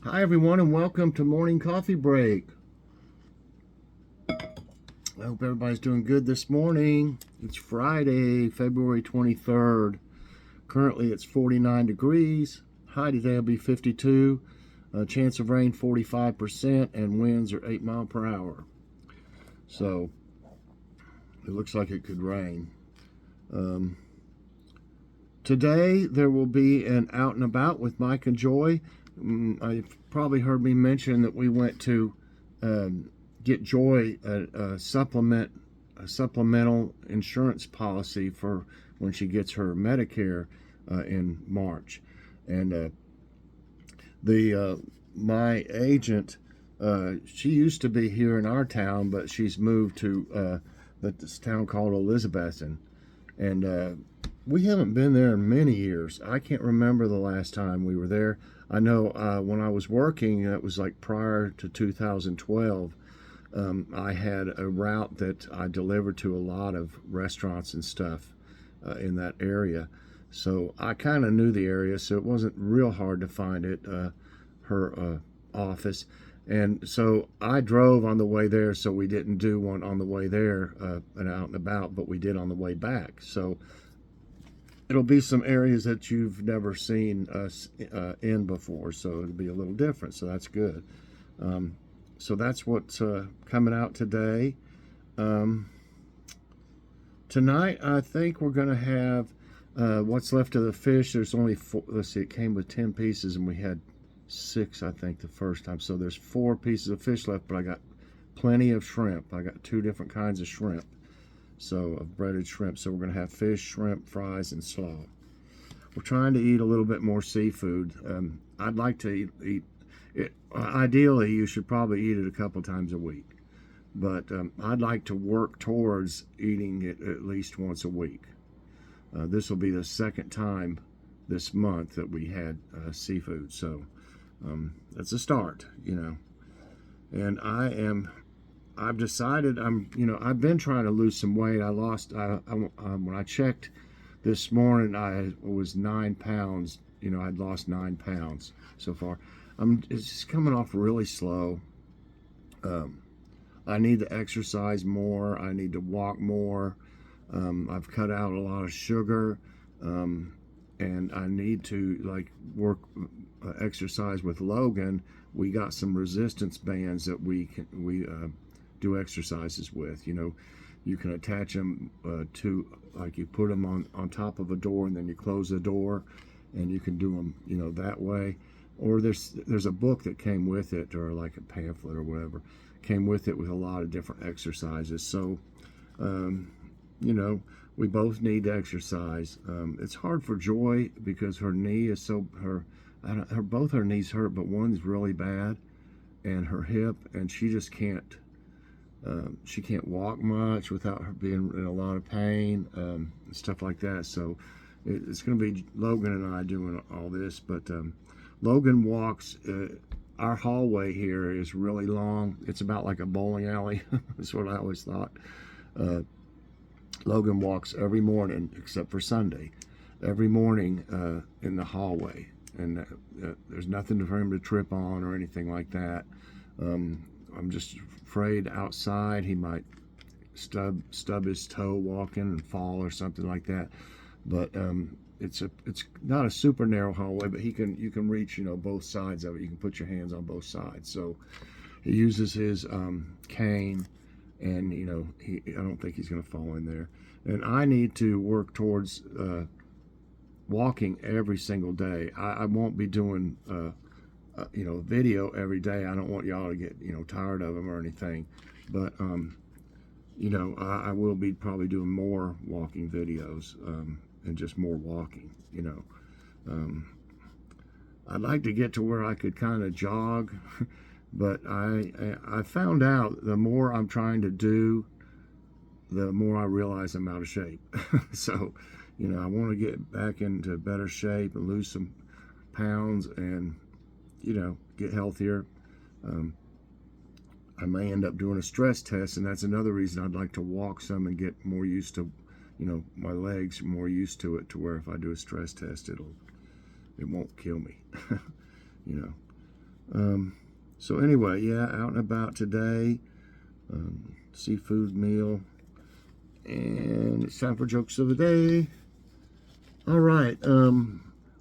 Hi, everyone, and welcome to Morning Coffee Break. I hope everybody's doing good this morning. It's Friday, February 23rd. Currently, it's 49 degrees. High today will be 52. Chance of rain 45%, and winds are 8 miles per hour. So, it looks like it could rain. Today, there will be an out and about with Mike and Joy. I've probably heard me mention that we went to get Joy a supplemental insurance policy for when she gets her Medicare in March, and my agent, she used to be here in our town, but she's moved to this town called Elizabethton, and we haven't been there in many years. I can't remember the last time we were there. I know when I was working, it was like prior to 2012, I had a route that I delivered to a lot of restaurants and stuff in that area. So I kind of knew the area, so it wasn't real hard to find it, her office. And so I drove on the way there, so we didn't do one on the way there and out and about, but we did on the way back. So it'll be some areas that you've never seen us in before, so it'll be a little different, so that's good. So that's what's coming out today. Tonight, I think we're going to have what's left of the fish. There's only four. Let's see, it came with 10 pieces, and we had 6, I think, the first time. So there's 4 pieces of fish left, but I got plenty of shrimp. I got 2 different kinds of shrimp. So of breaded shrimp. So we're going to have fish, shrimp, fries, and slaw. We're trying to eat a little bit more seafood. I'd like to eat it. Ideally, you should probably eat it a couple times a week. But I'd like to work towards eating it at least once a week. This will be the second time this month that we had seafood. So that's a start, And I've decided I've been trying to lose some weight. I lost, when I checked this morning, I was 9 pounds. I'd lost 9 pounds so far. It's just coming off really slow. I need to exercise more. I need to walk more. I've cut out a lot of sugar, and I need to work exercise with Logan. We got some resistance bands that we do exercises with. You can attach them to, you put them on top of a door, and then you close the door, and you can do them that way. Or there's a book that came with it, or like a pamphlet or whatever came with it, with a lot of different exercises. So we both need to exercise. It's hard for Joy because her knee is both her knees hurt, but one's really bad, and her hip, and she just can't. She can't walk much without her being in a lot of pain, and stuff like that. So it's going to be Logan and I doing all this. But Logan walks. Our hallway here is really long. It's about like a bowling alley. That's what I always thought. Logan walks every morning except for Sunday. Every morning in the hallway, and there's nothing for him to trip on or anything like that. I'm just afraid outside he might stub his toe walking and fall or something like that. But it's not a super narrow hallway, but you can reach both sides of it. You can put your hands on both sides. So he uses his cane, and I don't think he's going to fall in there. And I need to work towards walking every single day. I won't be doing video every day. I don't want y'all to get tired of them or anything, but I will be probably doing more walking videos, and just more walking. I'd like to get to where I could kind of jog, but I found out the more I'm trying to do, the more I realize I'm out of shape. So I want to get back into better shape and lose some pounds, and get healthier. I may end up doing a stress test, and that's another reason I'd like to walk some and get more used to, my legs more used to it, to where if I do a stress test, it won't kill me. So anyway, yeah, out and about today. Seafood meal. And it's time for jokes of the day. All right.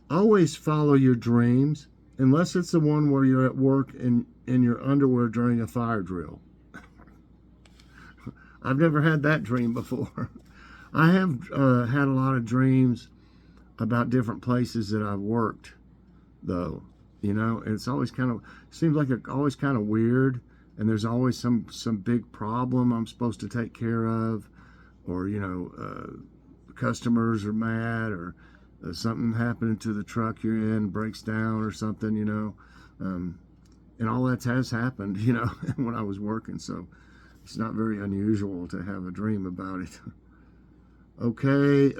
Always follow your dreams, unless it's the one where you're at work in your underwear during a fire drill. I've never had that dream before. I have had a lot of dreams about different places that I've worked, though. You know, it's always kind of seems like it's always kind of weird, and there's always some big problem I'm supposed to take care of, or customers are mad, or something happening to the truck you're in breaks down or something, and all that has happened, when I was working. So it's not very unusual to have a dream about it. Okay,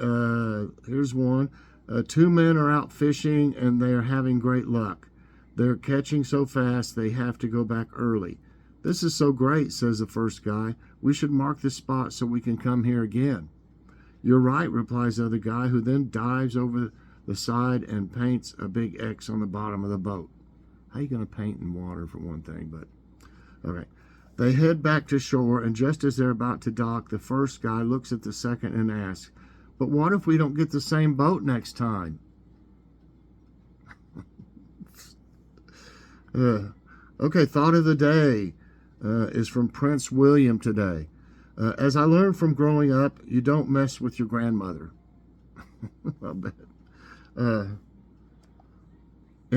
here's one. Two men are out fishing and they are having great luck. They're catching so fast they have to go back early. This is so great, says the first guy. We should mark this spot so we can come here again. You're right, replies the other guy, who then dives over the side and paints a big X on the bottom of the boat. How are you going to paint in water, for one thing? But, all right. They head back to shore, and just as they're about to dock, the first guy looks at the second and asks, but what if we don't get the same boat next time? Okay, thought of the day is from Prince William today. As I learned from growing up, you don't mess with your grandmother. I bet. And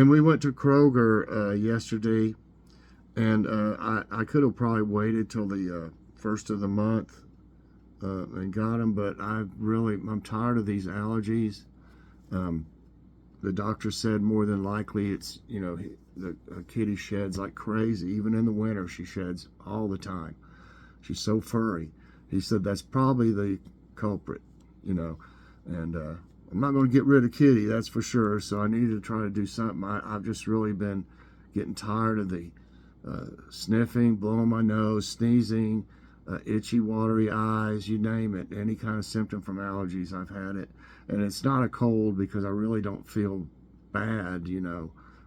we went to Kroger yesterday, and I could have probably waited till the first of the month and got them, but I'm tired of these allergies. The doctor said more than likely it's, the kitty sheds like crazy. Even in the winter, she sheds all the time. She's so furry. He said that's probably the culprit, and I'm not going to get rid of Kitty, that's for sure. So I need to try to do something. I've just really been getting tired of the sniffing, blowing my nose, sneezing, itchy, watery eyes, you name it. Any kind of symptom from allergies, I've had it. And it's not a cold because I really don't feel bad,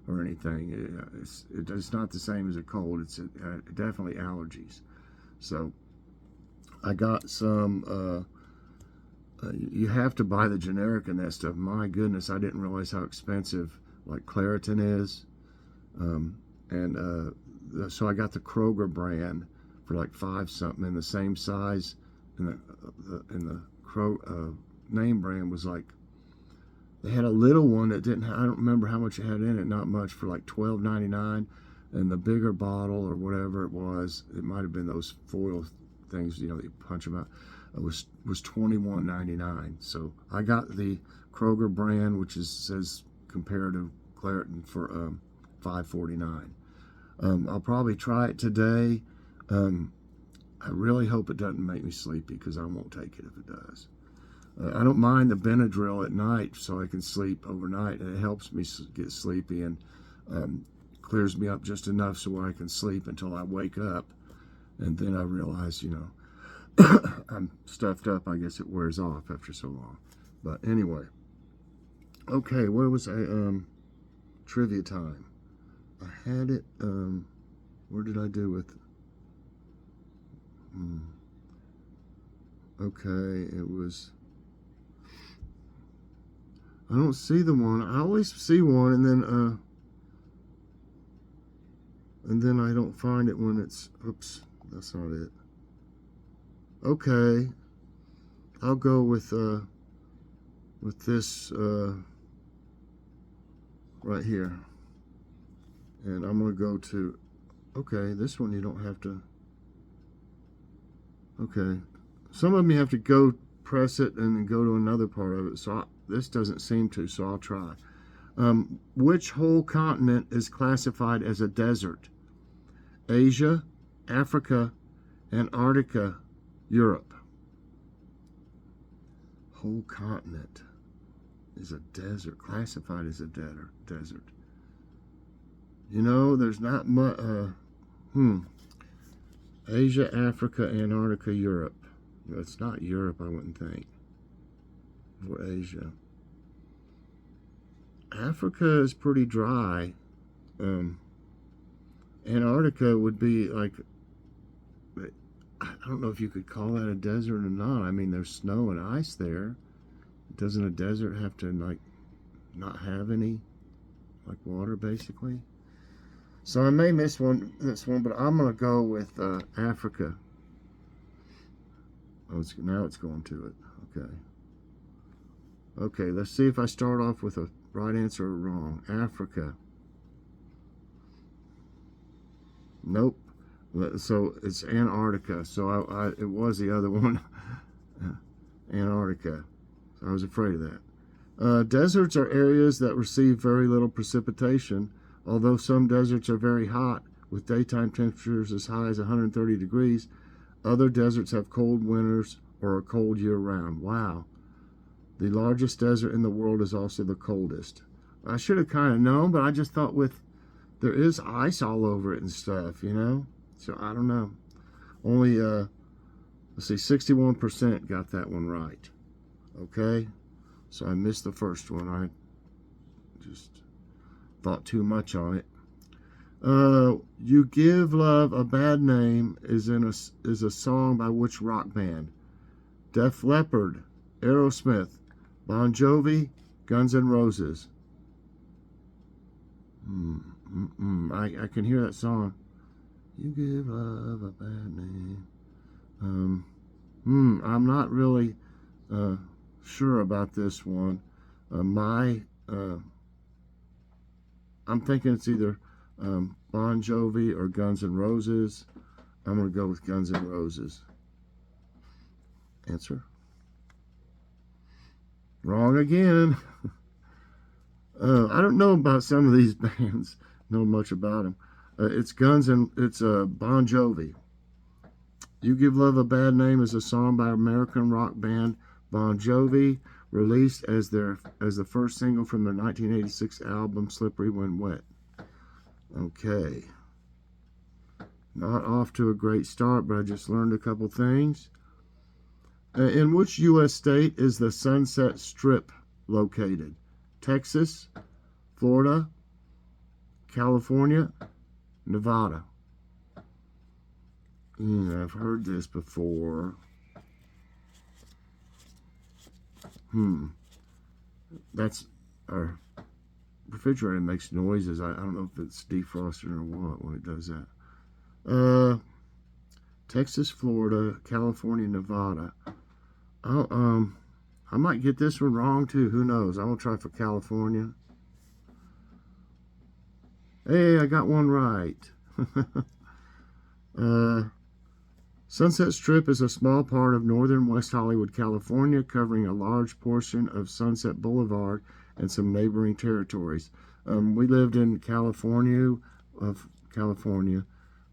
or anything. It's not the same as a cold. It's definitely allergies. So I got some, you have to buy the generic in that stuff. My goodness, I didn't realize how expensive like Claritin is. So I got the Kroger brand for like $5 something in the same size. And the name brand was like, they had a little one that I don't remember how much it had in it, not much, for like $12.99. And the bigger bottle or whatever it might have been those foil things, that you punch them out, was $21.99. So I got the Kroger brand, which says comparative Claritin, for $5.49. I'll probably try it today. I really hope it doesn't make me sleepy, because I won't take it if it does. I don't mind the Benadryl at night so I can sleep overnight, and it helps me get sleepy and clears me up just enough so I can sleep until I wake up, and then I realize, I'm stuffed up. I guess it wears off after so long. But anyway, okay, where was I? Trivia time. I had it. Where did I do with? Okay, it was. I don't see the one. I always see one, and then I don't find it when it's. Oops, that's not it. Okay, I'll go with this right here, and I'm gonna go to. Okay, this one you don't have to. Okay, some of them you have to go press it and then go to another part of it. So this doesn't seem to, so I'll try. Which whole continent is classified as a desert? Asia, Africa, Antarctica, Europe. Whole continent is a desert, classified as a desert. There's not much. Asia, Africa, Antarctica, Europe. It's not Europe, I wouldn't think. For Asia. Africa is pretty dry. Antarctica would be like, I don't know if you could call that a desert or not. I mean, there's snow and ice there. Doesn't a desert have to like not have any like water basically? So I may miss this one, but I'm gonna go with Africa. Oh, now it's going to it. Okay. Okay, let's see if I start off with a right answer or wrong. Africa. Nope. So it's Antarctica. So it was the other one. Antarctica. So I was afraid of that. Deserts are areas that receive very little precipitation, although some deserts are very hot, with daytime temperatures as high as 130 degrees. Other deserts have cold winters or are cold year-round. Wow. The largest desert in the world is also the coldest. I should have kind of known, but I just thought there is ice all over it and stuff, you know? So I don't know. Only, let's see, 61% got that one right. Okay? So I missed the first one. I just thought too much on it. You Give Love a Bad Name is a song by which rock band? Def Leppard, Aerosmith, Bon Jovi, Guns N' Roses. I can hear that song. You give love a bad name. I'm not really sure about this one. I'm thinking it's either Bon Jovi or Guns N' Roses. I'm going to go with Guns N' Roses. Answer. Wrong again. I don't know about some of these bands. Know much about them. It's Bon Jovi. You Give Love a Bad Name is a song by American rock band Bon Jovi, released as the first single from their 1986 album Slippery When Wet. Okay. Not off to a great start, but I just learned a couple things. In which U.S. state is the Sunset Strip located? Texas, Florida, California, Nevada. I've heard this before. That's our refrigerator makes noises. I don't know if it's defrosting or what when it does that. Texas, Florida, California, Nevada. I might get this one wrong too. Who knows? I'm gonna try for California. Hey, I got one right. Sunset Strip is a small part of northern West Hollywood, California, covering a large portion of Sunset Boulevard and some neighboring territories. We lived in California.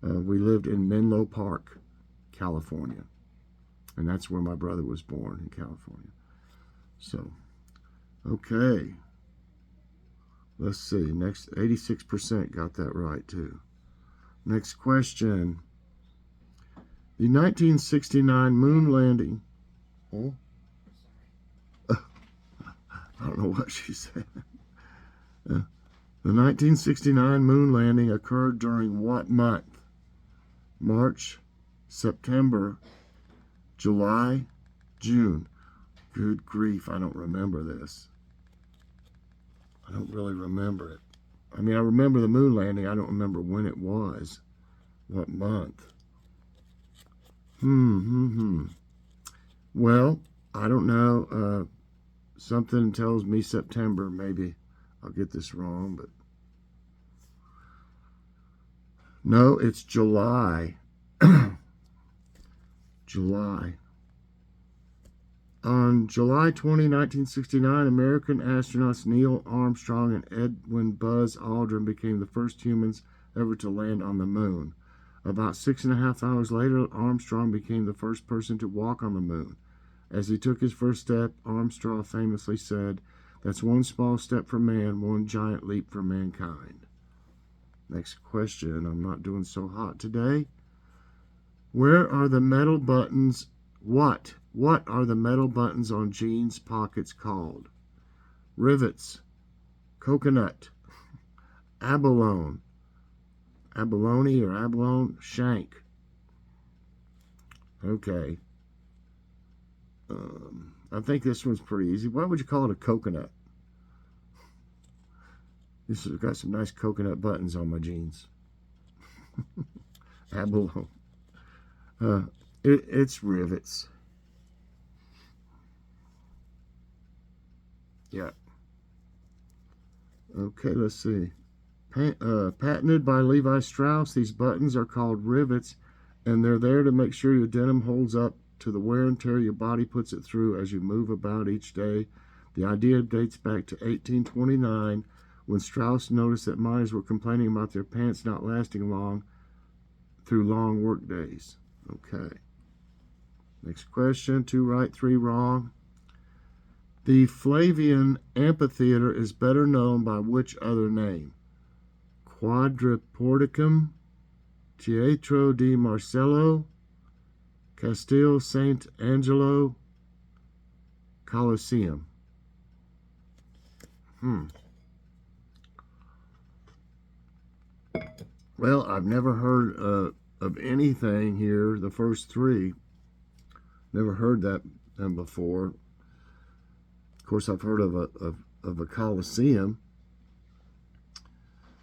We lived in Menlo Park, California. And that's where my brother was born, in California. So, okay. Let's see. Next, 86% got that right, too. Next question. The 1969 moon landing. Oh? I don't know what she said. The 1969 moon landing occurred during what month? March, September, July, June. Good grief, I don't remember this. I don't really remember it. I mean, I remember the moon landing. I don't remember when it was. What month? Well, I don't know. Something tells me September. Maybe I'll get this wrong, but no, it's July. July. On July 20, 1969, American astronauts Neil Armstrong and Edwin Buzz Aldrin became the first humans ever to land on the moon. About 6.5 hours later, Armstrong became the first person to walk on the moon. As he took his first step, Armstrong famously said, "That's one small step for man, one giant leap for mankind." Next question. I'm not doing so hot today. Where are the metal buttons? What are the metal buttons on jeans pockets called? Rivets, coconut, abalone, Abalone or abalone? Shank. Okay. I think this one's pretty easy. Why would you call it a coconut? This has got some nice coconut buttons on my jeans. Abalone. It's rivets. Yeah. Okay, let's see. Patented by Levi Strauss, these buttons are called rivets, and they're there to make sure your denim holds up to the wear and tear your body puts it through as you move about each day. The idea dates back to 1829, when Strauss noticed that miners were complaining about their pants not lasting long through long work days. Okay. Next question, 2 right, 3 wrong. The Flavian Amphitheater is better known by which other name? Quadriporticum, Teatro di Marcello, Castel Sant' Angelo, Colosseum. Well, I've never heard of anything here, the first 3. Never heard that before. Of course, I've heard of a Colosseum,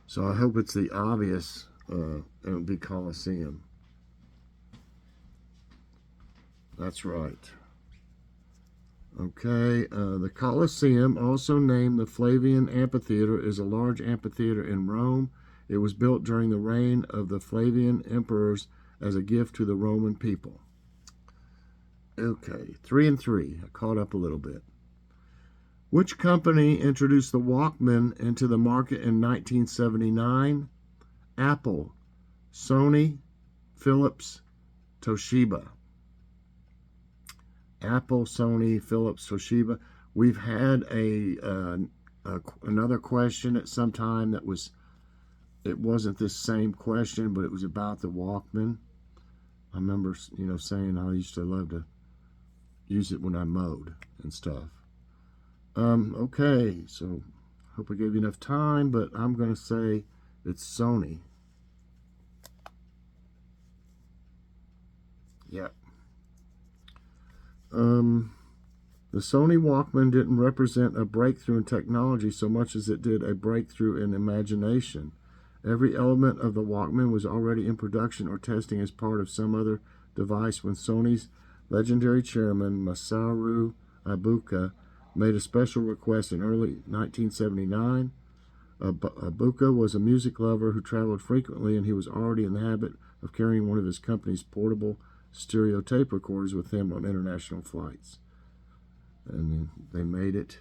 so I hope it's the obvious. It would be Colosseum. That's right. Okay, the Colosseum, also named the Flavian Amphitheater, is a large amphitheater in Rome. It was built during the reign of the Flavian emperors as a gift to the Roman people. Okay, 3 and 3. I caught up a little bit. Which company introduced the Walkman into the market in 1979? Apple, Sony, Philips, Toshiba. Apple, Sony, Philips, Toshiba. We've had another question at some time that was, it wasn't this same question, but it was about the Walkman. I remember, saying I used to love to use it when I mowed and stuff. Okay, so hope I gave you enough time, but I'm going to say it's Sony. Yep. The Sony Walkman didn't represent a breakthrough in technology so much as it did a breakthrough in imagination. Every element of the Walkman was already in production or testing as part of some other device when Sony's legendary chairman, Masaru Ibuka, made a special request in early 1979. Ibuka was a music lover who traveled frequently, and he was already in the habit of carrying one of his company's portable stereo tape recorders with him on international flights. And they made it,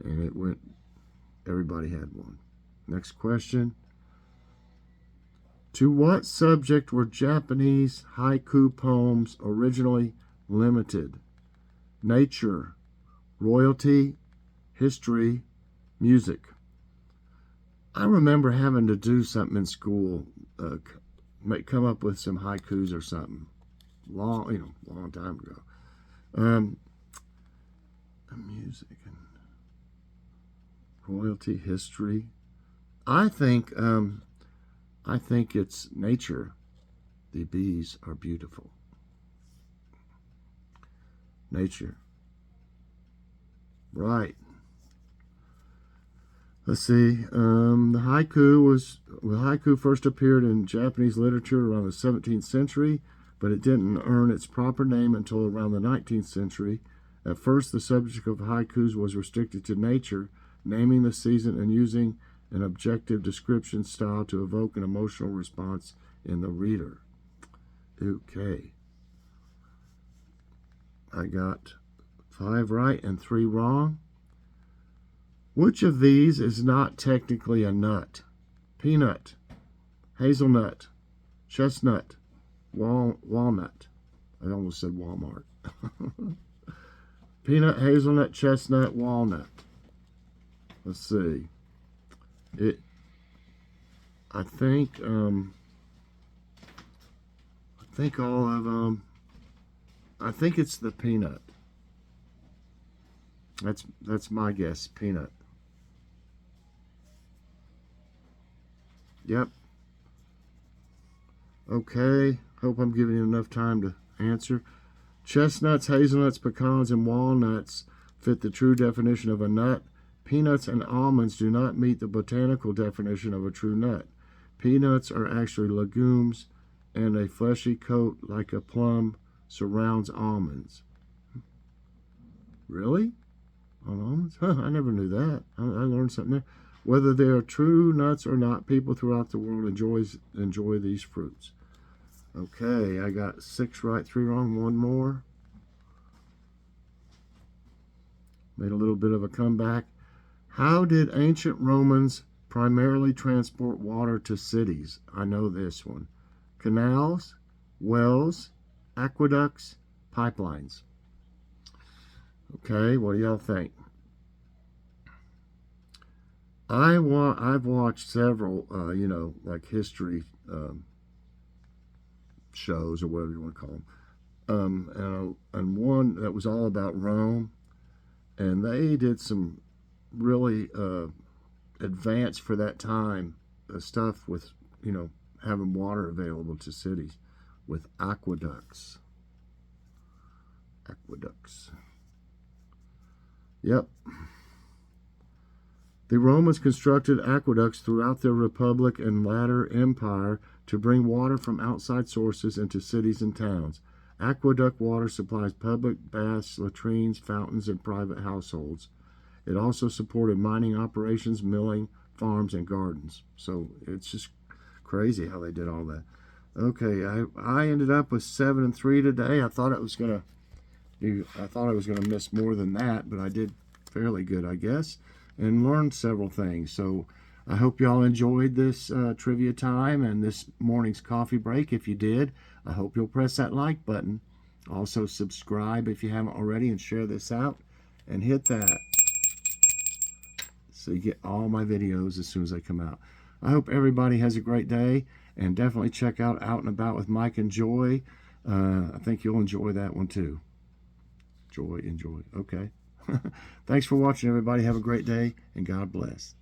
and it went, everybody had one. Next question. To what subject were Japanese haiku poems originally limited? Nature, royalty, history, music. I remember having to do something in school, come up with some haikus or something, long time ago. Music and royalty, history. I think it's nature. The bees are beautiful. Nature. Right. Let's see. The haiku first appeared in Japanese literature around the 17th century, but it didn't earn its proper name until around the 19th century. At first, the subject of haikus was restricted to nature, naming the season and using an objective description style to evoke an emotional response in the reader. Okay. I got 5 right and 3 wrong. Which of these is not technically a nut? Peanut, hazelnut, chestnut, walnut. I almost said Walmart. Peanut, hazelnut, chestnut, walnut. Let's see. I think all of them. I think it's the peanut. That's my guess. Peanut. Yep. Okay, hope I'm giving you enough time to answer. Chestnuts, hazelnuts, pecans, and walnuts fit the true definition of a nut. Peanuts and almonds do not meet the botanical definition of a true nut. Peanuts are actually legumes, and a fleshy coat like a plum surrounds almonds. Really? On almonds? Huh, I never knew that. I learned something there. Whether they are true nuts or not, people throughout the world enjoy these fruits. Okay, I got 6 right, 3 wrong, 1 more. Made a little bit of a comeback. How did ancient Romans primarily transport water to cities? I know this one. Canals, wells, aqueducts, pipelines. Okay, what do y'all think? I've watched several, like history shows or whatever you want to call them, and one that was all about Rome, and they did some really advanced for that time stuff with having water available to cities with aqueducts. Yep. The Romans constructed aqueducts throughout their republic and latter empire to bring water from outside sources into cities and towns. Aqueduct water supplies public baths, latrines, fountains, and private households. It also supported mining operations, milling, farms, and gardens. So it's just crazy how they did all that. Okay, I ended up with 7 and 3 today. I thought I was gonna miss more than that, but I did fairly good, I guess, and learned several things. So I hope y'all enjoyed this trivia time and this morning's coffee break. If you did, I hope you'll press that like button. Also subscribe if you haven't already, and share this out, and hit that so you get all my videos as soon as they come out. I hope everybody has a great day, and definitely check out Out and About with Mike and Joy. I think you'll enjoy that one too. Enjoy. Okay. Thanks for watching, everybody. Have a great day, and God bless.